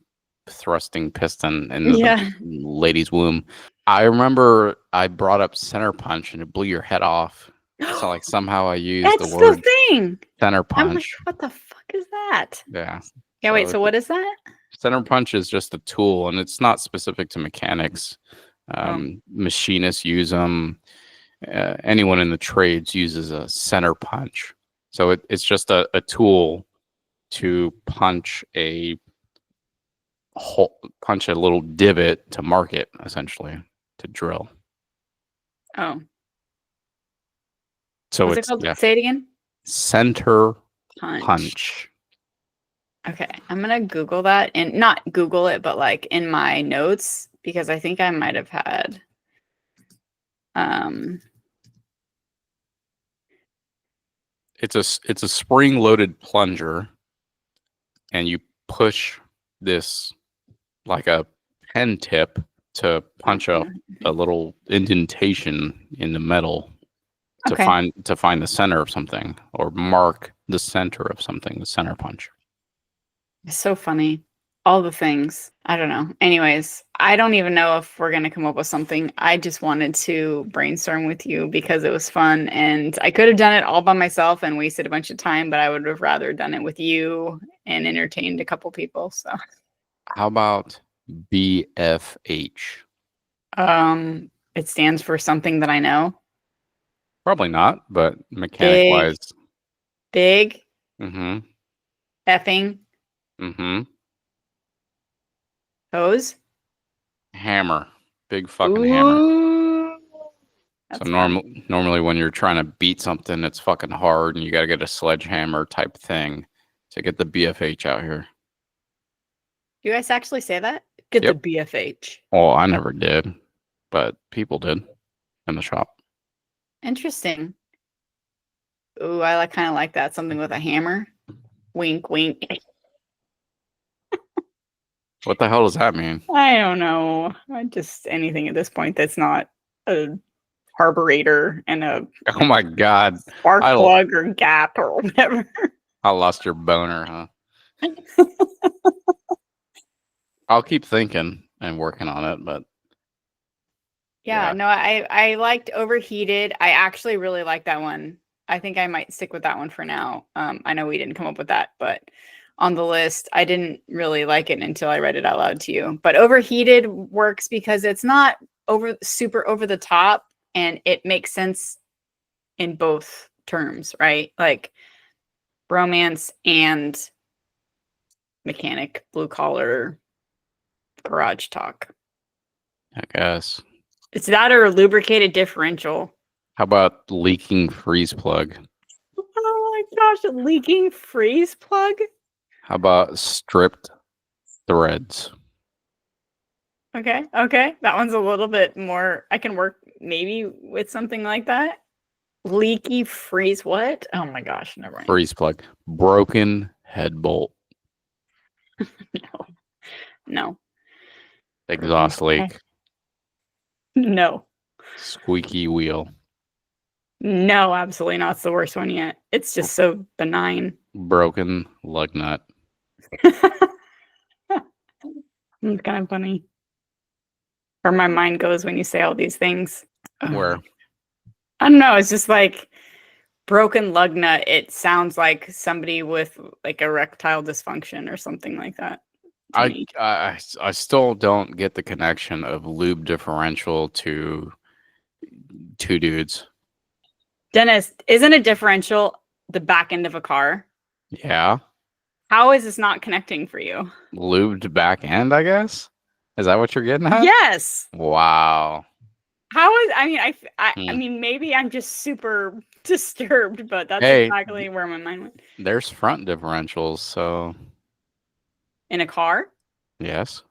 Speaker 2: piston in the lady's womb, I remember I brought up center punch and it blew your head off. So like somehow I used
Speaker 1: That's
Speaker 2: the word
Speaker 1: the thing.
Speaker 2: Center punch.
Speaker 1: I'm like, what the fuck is that?
Speaker 2: Yeah.
Speaker 1: Yeah, wait, so what is that?
Speaker 2: Center punch is just a tool, and it's not specific to mechanics. Machinists use them. Anyone in the trades uses a center punch. So it's just a tool to punch a little divot to mark it, essentially, to drill.
Speaker 1: Oh.
Speaker 2: So
Speaker 1: what's it called? Say it again.
Speaker 2: Center punch.
Speaker 1: Okay, I'm gonna Google that, and not Google it, but like in my notes, because I think I might have had
Speaker 2: It's a spring-loaded plunger, and you push this like a pen tip to punch a little indentation in the metal to find the center of something or mark the center of something. The center punch.
Speaker 1: It's so funny. All the things. I don't know. Anyways, I don't even know if we're going to come up with something. I just wanted to brainstorm with you because it was fun, and I could have done it all by myself and wasted a bunch of time, but I would have rather done it with you and entertained a couple people. So
Speaker 2: how about BFH?
Speaker 1: It stands for something that I know.
Speaker 2: Probably not, but mechanic
Speaker 1: Big,
Speaker 2: wise.
Speaker 1: big,
Speaker 2: Mm-hmm.
Speaker 1: effing,
Speaker 2: Mm-hmm.
Speaker 1: hose.
Speaker 2: Hammer. Big fucking hammer.
Speaker 1: Ooh,
Speaker 2: So
Speaker 1: that's fun.
Speaker 2: normally when you're trying to beat something, it's fucking hard and you gotta get a sledgehammer type thing to get the BFH out here.
Speaker 1: You guys actually say that? Get the
Speaker 2: Yep.
Speaker 1: BFH.
Speaker 2: Well, I never did, but people did in the shop.
Speaker 1: Interesting. Ooh, I kind of like that. Something with a hammer. Wink, wink.
Speaker 2: What the hell does that mean?
Speaker 1: I don't know. Just anything at this point that's not a carburetor and a
Speaker 2: Oh my god.
Speaker 1: spark
Speaker 2: I
Speaker 1: plug or gap or whatever.
Speaker 2: I lost your boner, huh? I'll keep thinking and working on it, but
Speaker 1: Yeah,
Speaker 2: yeah.
Speaker 1: no, I liked Overheated. I actually really like that one. I think I might stick with that one for now. I know we didn't come up with that, but on the list, I didn't really like it until I read it out loud to you. But Overheated works because it's not super over the top and it makes sense in both terms, right? Like romance and mechanic, blue collar, garage talk.
Speaker 2: I guess.
Speaker 1: It's that or a lubricated differential.
Speaker 2: How about leaking freeze plug?
Speaker 1: Oh my gosh, a leaking freeze plug?
Speaker 2: How about stripped threads?
Speaker 1: Okay, okay. That one's a little bit more. I can work maybe with something like that. Leaky freeze what? Oh my gosh, never mind.
Speaker 2: Freeze plug. Broken head bolt.
Speaker 1: No. No.
Speaker 2: Exhaust
Speaker 1: Okay.
Speaker 2: leak.
Speaker 1: No.
Speaker 2: Squeaky wheel.
Speaker 1: No, absolutely not. It's the worst one yet. It's just so benign.
Speaker 2: Broken lug nut.
Speaker 1: It's kind of funny. Where my mind goes when you say all these things.
Speaker 2: Where?
Speaker 1: I don't know. It's just like broken lug nut. It sounds like somebody with like erectile dysfunction or something like that.
Speaker 2: I still don't get the connection of lube differential to two dudes.
Speaker 1: Dennis, isn't a differential the back end of a car?
Speaker 2: Yeah.
Speaker 1: How is this not connecting for you?
Speaker 2: Lubed back end, I guess. Is that what you're getting at?
Speaker 1: Yes.
Speaker 2: Wow.
Speaker 1: How is I mean I
Speaker 2: Hmm.
Speaker 1: mean maybe I'm just super disturbed, but that's
Speaker 2: Hey,
Speaker 1: exactly where my mind went.
Speaker 2: there's front differentials, so
Speaker 1: In a car?
Speaker 2: yes.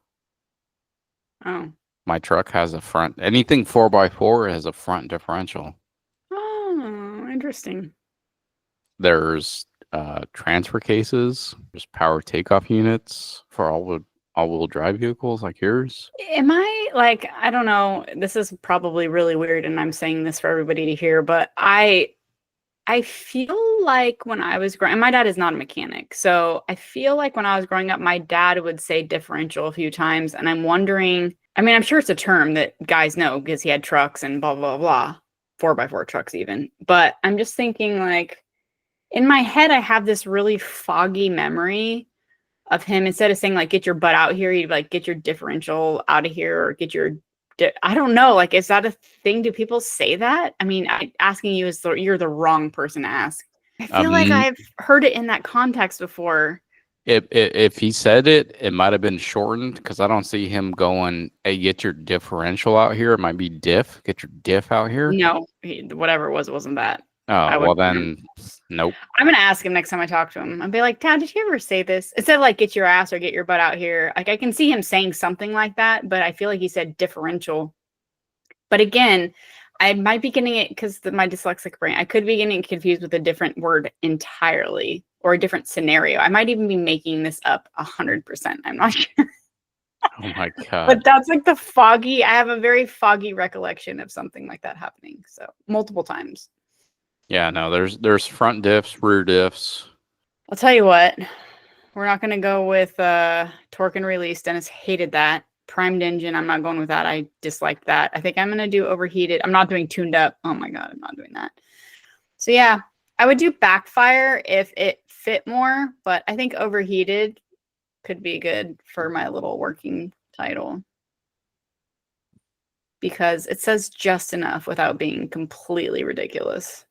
Speaker 1: Oh.
Speaker 2: My truck has a front. Anything 4x4 has a front differential.
Speaker 1: Oh, interesting.
Speaker 2: There's transfer cases. There's power takeoff units for all-wheel drive vehicles like yours.
Speaker 1: Am I like I don't know, this is probably really weird and I'm saying this for everybody to hear, but I feel like when I was growing, my dad is not a mechanic. So I feel like when I was growing up, my dad would say differential a few times. And I'm wondering, I mean, I'm sure it's a term that guys know because he had trucks and blah, blah, blah, 4x4 trucks even. But I'm just thinking like in my head, I have this really foggy memory of him. Instead of saying like, get your butt out here, he'd be like, get your differential out of here or get your I don't know. Like, is that a thing? Do people say that? I mean, asking you is you're the wrong person to ask. I feel like I've heard it in that context before.
Speaker 2: If he said it, it might have been shortened because I don't see him going, "Hey, get your differential out here." It might be diff. Get your diff out here.
Speaker 1: No, whatever it was, it wasn't that.
Speaker 2: Oh, well then, nope.
Speaker 1: I'm gonna ask him next time I talk to him. I'll be like, Dad, did you ever say this? Instead of like, get your ass or get your butt out here. Like, I can see him saying something like that, but I feel like he said differential. But again, I might be getting it because my dyslexic brain. I could be getting confused with a different word entirely or a different scenario. I might even be making this up 100%. I'm not sure.
Speaker 2: Oh my god!
Speaker 1: But that's like the foggy. I have a very foggy recollection of something like that happening. So multiple times.
Speaker 2: Yeah, no. There's front diffs, rear diffs.
Speaker 1: I'll tell you what. We're not going to go with torque and release. Dennis hated that. Primed engine. I'm not going with that. I dislike that. I think I'm going to do overheated. I'm not doing tuned up. Oh my God. I'm not doing that. So yeah, I would do backfire if it fit more, but I think overheated could be good for my little working title. because it says just enough without being completely ridiculous.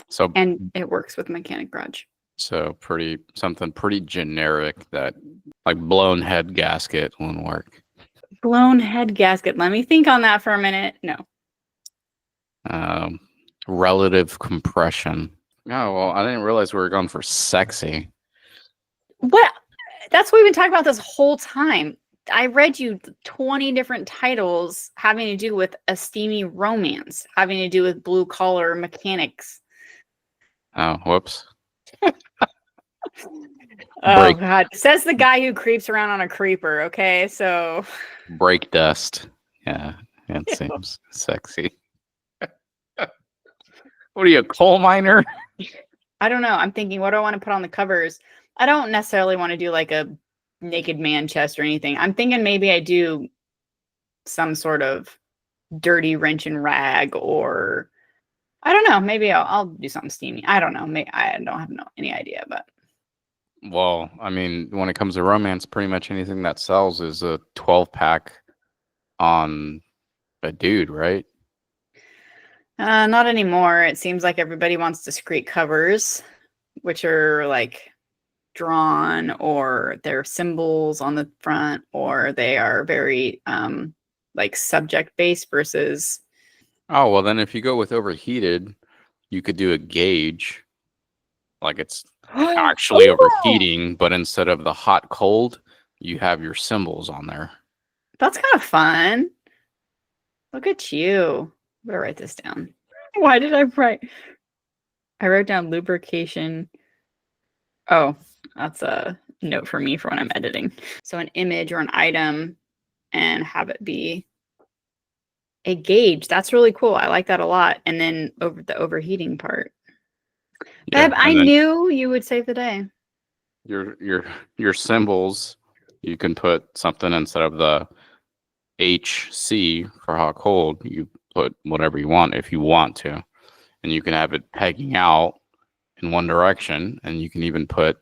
Speaker 2: So
Speaker 1: And it works with Mechanic Garage.
Speaker 2: So something pretty generic that like blown head gasket won't work.
Speaker 1: Blown head gasket. Let me think on that for a minute. No.
Speaker 2: Relative compression. Oh, well, I didn't realize we were going for sexy.
Speaker 1: What? That's what we've been talking about this whole time. I read you 20 different titles having to do with a steamy romance, having to do with blue collar mechanics.
Speaker 2: Oh, whoops.
Speaker 1: Oh, God. Says the guy who creeps around on a creeper, okay? So.
Speaker 2: Brake dust. Yeah, it seems sexy. What are you, a coal miner?
Speaker 1: I don't know. I'm thinking, what do I want to put on the covers? I don't necessarily want to do like a naked man chest or anything. I'm thinking maybe I do some sort of dirty wrench and rag, or I don't know. Maybe I'll do something steamy. I don't know. Maybe I don't have any idea, but.
Speaker 2: Well, I mean, when it comes to romance, pretty much anything that sells is a 12-pack on a dude, right?
Speaker 1: Not anymore. It seems like everybody wants discrete covers, which are like drawn, or they're symbols on the front, or they are very like subject based versus.
Speaker 2: Oh, well, then if you go with overheated, you could do a gauge. Like it's actually overheating, but instead of the hot cold, you have your symbols on there.
Speaker 1: That's kind of fun. Look at you. I'm gonna write this down. Why did I write? I wrote down lubrication. Oh, that's a note for me for when I'm editing. So an image or an item and have it be a gauge. That's really cool. I like that a lot. And then over the overheating part.
Speaker 2: Yeah,
Speaker 1: Beb, I knew you would save the day.
Speaker 2: Your symbols, you can put something instead of the HC for hot cold. You put whatever you want if you want to, and you can have it pegging out in one direction, and you can even put,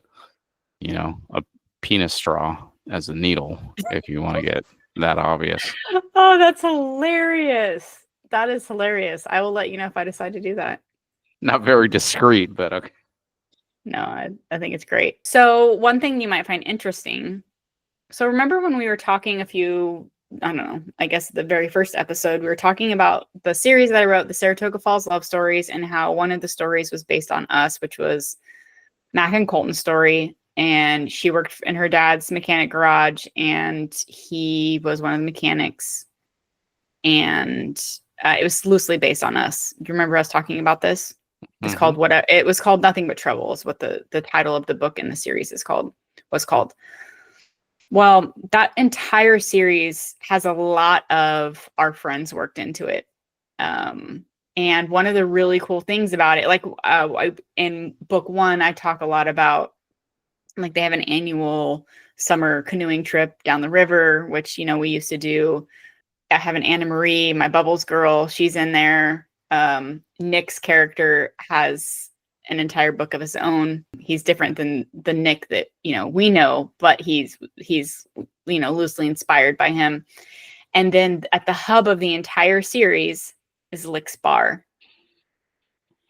Speaker 2: a penis straw as a needle if you want to get that obvious.
Speaker 1: Oh, that's hilarious. That is hilarious. I will let you know if I decide to do that.
Speaker 2: Not very discreet, but okay.
Speaker 1: No, I think it's great. So one thing you might find interesting. So remember when we were talking I don't know, I guess the very first episode, we were talking about the series that I wrote, the Saratoga Falls Love Stories, and how one of the stories was based on us, which was Mac and Colton's story. And she worked in her dad's mechanic garage, and he was one of the mechanics. And it was loosely based on us. Do you remember us talking about this? It's called it was called Nothing But Trouble is what the title of the book in the series was called. Well, that entire series has a lot of our friends worked into it. And one of the really cool things about it, like in book 1, I talk a lot about, like, they have an annual summer canoeing trip down the river, which, we used to do. I have an Anna Marie, my Bubbles girl. She's in there. Nick's character has an entire book of his own. He's different than the Nick that, we know, but he's loosely inspired by him. And then at the hub of the entire series is Lick's Bar,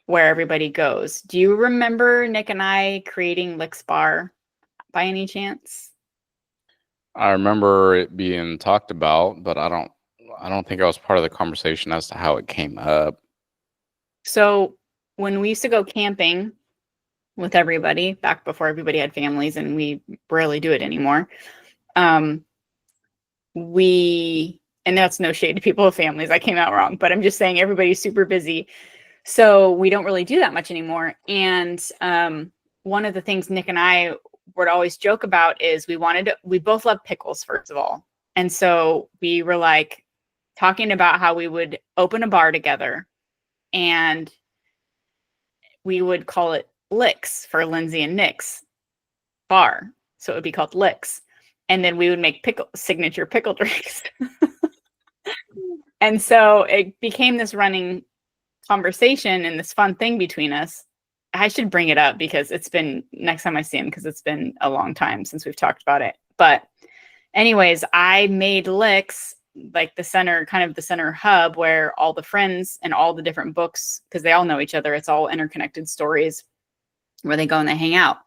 Speaker 1: where everybody goes. Do you remember Nick and I creating Lick's Bar by any chance?
Speaker 2: I remember it being talked about, but I don't think I was part of the conversation as to how it came up.
Speaker 1: So when we used to go camping with everybody, back before everybody had families, and we rarely do it anymore, and that's no shade to people with families. I came out wrong, but I'm just saying everybody's super busy. So we don't really do that much anymore. And one of the things Nick and I would always joke about is we both love pickles, first of all. And so we were like talking about how we would open a bar together, and we would call it Licks for Lindsey and Nick's bar. So it would be called Licks. And then we would make signature pickle drinks. And so it became this running conversation and this fun thing between us. I should bring it up because next time I see him, because it's been a long time since we've talked about it. But anyways, I made Licks like the center hub where all the friends and all the different books, because they all know each other, it's all interconnected stories where they go and they hang out.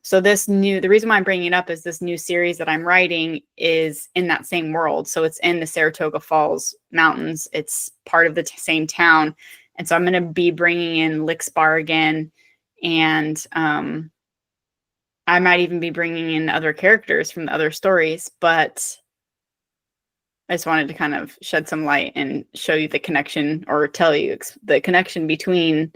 Speaker 1: So the reason why I'm bringing it up is this new series that I'm writing is in that same world. So it's in the Saratoga Falls Mountains. It's part of the same town. And so I'm going to be bringing in Lick's Bar again. And I might even be bringing in other characters from the other stories. But I just wanted to kind of shed some light and show you the connection, or tell you the connection between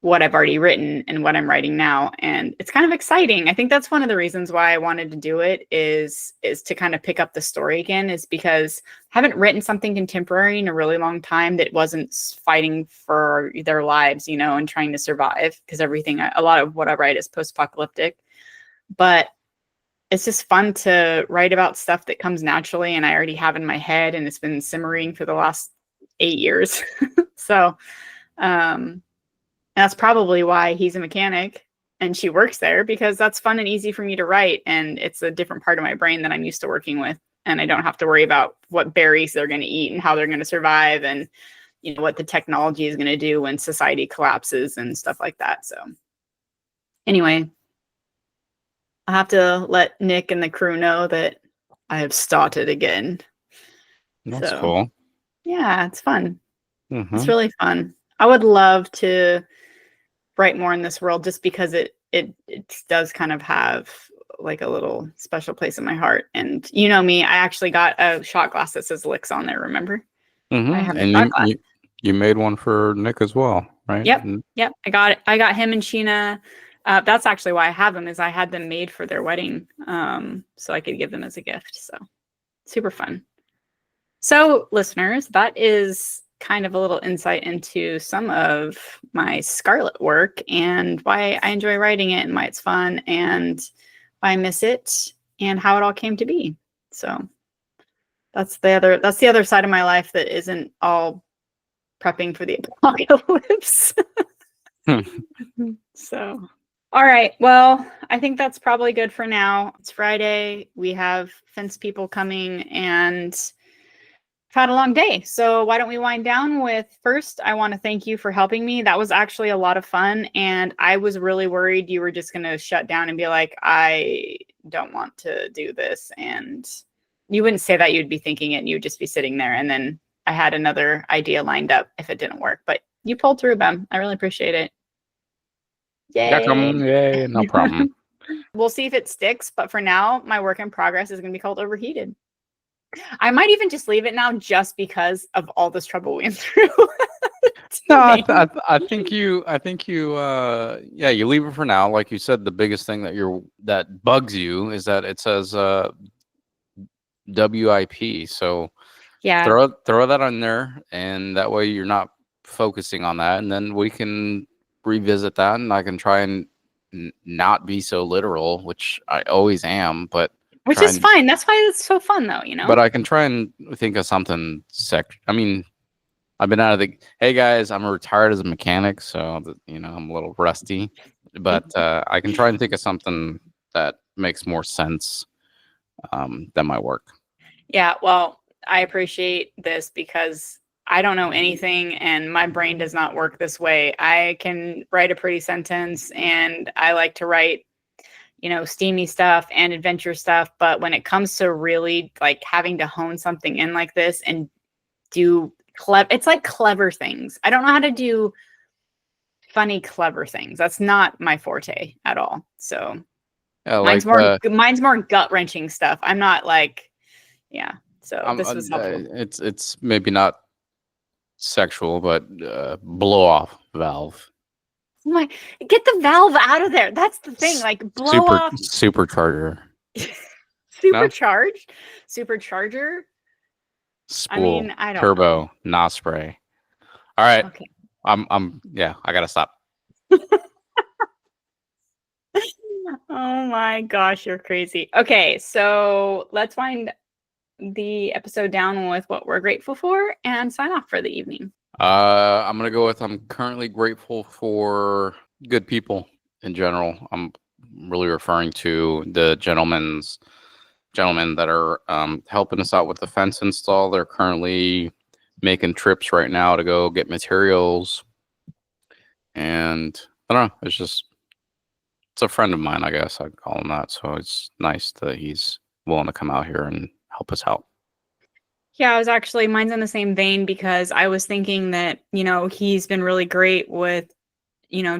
Speaker 1: what I've already written and what I'm writing now. And it's kind of exciting. I think that's one of the reasons why I wanted to do it is to kind of pick up the story again, is because I haven't written something contemporary in a really long time that wasn't fighting for their lives, you know, and trying to survive, because a lot of what I write is post-apocalyptic. But it's just fun to write about stuff that comes naturally and I already have in my head, and it's been simmering for the last 8 years. So, that's probably why he's a mechanic and she works there, because that's fun and easy for me to write. And it's a different part of my brain that I'm used to working with. And I don't have to worry about what berries they're going to eat and how they're going to survive, and, you know, what the technology is going to do when society collapses and stuff like that. So anyway, I have to let Nick and the crew know that I have started again.
Speaker 2: That's cool.
Speaker 1: Yeah, it's fun.
Speaker 2: Mm-hmm.
Speaker 1: It's really fun. I would love to write more in this world, just because it does kind of have like a little special place in my heart. And you know me, I actually got a shot glass that says Licks on there, remember?
Speaker 2: Mm-hmm.
Speaker 1: I have a
Speaker 2: and
Speaker 1: shot glass.
Speaker 2: You made one for Nick as well, right?
Speaker 1: Yep. Yep. I got him and Sheena. That's actually why I have them, is I had them made for their wedding. So I could give them as a gift. So super fun. So listeners, that is kind of a little insight into some of my SCARLET work and why I enjoy writing it and why it's fun and why I miss it and how it all came to be. So that's the other side of my life that isn't all prepping for the apocalypse. So, all right. Well, I think that's probably good for now. It's Friday. We have fence people coming and had a long day. So why don't we wind down with, first, I want to thank you for helping me. That was actually a lot of fun. And I was really worried you were just going to shut down and be like, I don't want to do this. And you wouldn't say that. You'd be thinking it and you'd just be sitting there. And then I had another idea lined up if it didn't work, but you pulled through, Ben. I really appreciate it. Yay.
Speaker 2: Yay, no problem.
Speaker 1: We'll see if it sticks. But for now, my work in progress is going to be called Overheated. I might even just leave it now, just because of all this trouble we went through.
Speaker 2: No, I think you you leave it for now. Like you said, the biggest thing that bugs you is that it says WIP. So
Speaker 1: yeah,
Speaker 2: throw that on there, and that way you're not focusing on that, and then we can revisit that, and I can try and not be so literal, which I always am, but.
Speaker 1: Which is fine. That's why it's so fun, though, you know?
Speaker 2: But I can try and think of something I mean, I've been out of the... Hey, guys, I'm retired as a mechanic, so, you know, I'm a little rusty. But I can try and think of something that makes more sense than my work. Yeah,
Speaker 1: well, I appreciate this because I don't know anything, and my brain does not work this way. I can write a pretty sentence, and I like to write, you know, steamy stuff and adventure stuff. But when it comes to really like having to hone something in like this and do it's like clever things. I don't know how to do funny, clever things. That's not my forte at all. So mine's more gut wrenching stuff. I'm not like, yeah. So this was helpful.
Speaker 2: It's maybe not sexual, but blow off valve.
Speaker 1: Like, get the valve out of there. That's the thing. Like, blow off.
Speaker 2: Supercharger.
Speaker 1: Supercharged? Supercharger?
Speaker 2: Spool.
Speaker 1: I mean, I don't
Speaker 2: turbo,
Speaker 1: know.
Speaker 2: NOS spray. All right.
Speaker 1: Okay.
Speaker 2: I gotta stop.
Speaker 1: Oh my gosh, you're crazy. Okay, so let's wind the episode down with what we're grateful for and sign off for the evening.
Speaker 2: I'm gonna go with I'm currently grateful for good people in general. I'm really referring to the gentleman's gentlemen that are helping us out with the fence install. They're currently making trips right now to go get materials. And I don't know, it's a friend of mine, I guess I'd call him that. So it's nice that he's willing to come out here and help us out.
Speaker 1: Yeah, mine's in the same vein because I was thinking that, he's been really great with,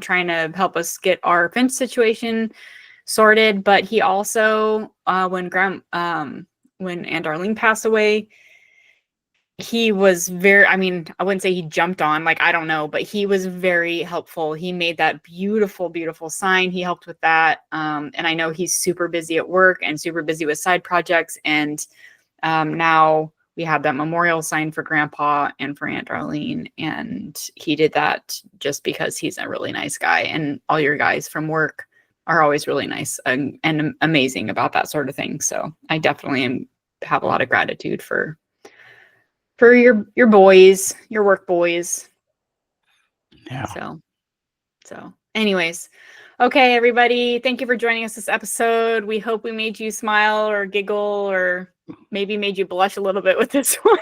Speaker 1: trying to help us get our fence situation sorted. But he also, when Aunt Darlene passed away, he was I wouldn't say he jumped on, I don't know, but he was very helpful. He made that beautiful, beautiful sign. He helped with that. And I know he's super busy at work and super busy with side projects. And now we have that memorial sign for Grandpa and for Aunt Darlene. And he did that just because he's a really nice guy. And all your guys from work are always really nice and amazing about that sort of thing. So I definitely have a lot of gratitude for your boys, your work boys.
Speaker 2: Yeah.
Speaker 1: So anyways, okay, everybody, thank you for joining us this episode. We hope we made you smile or giggle or maybe made you blush a little bit with this one.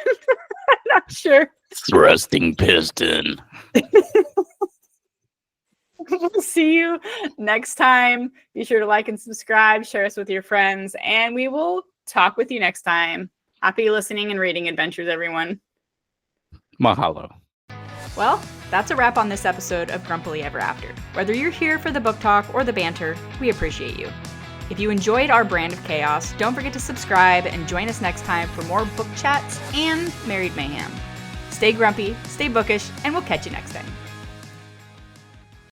Speaker 1: I'm not sure.
Speaker 2: Thrusting piston.
Speaker 1: We'll see you next time. Be sure to like and subscribe, share us with your friends, and we will talk with you next time. Happy listening and reading adventures, everyone.
Speaker 2: Mahalo.
Speaker 1: Well, that's a wrap on this episode of Grumpily Ever After. Whether you're here for the book talk or the banter, we appreciate you. If you enjoyed our brand of chaos, don't forget to subscribe and join us next time for more book chats and married mayhem. Stay grumpy, stay bookish, and we'll catch you next time.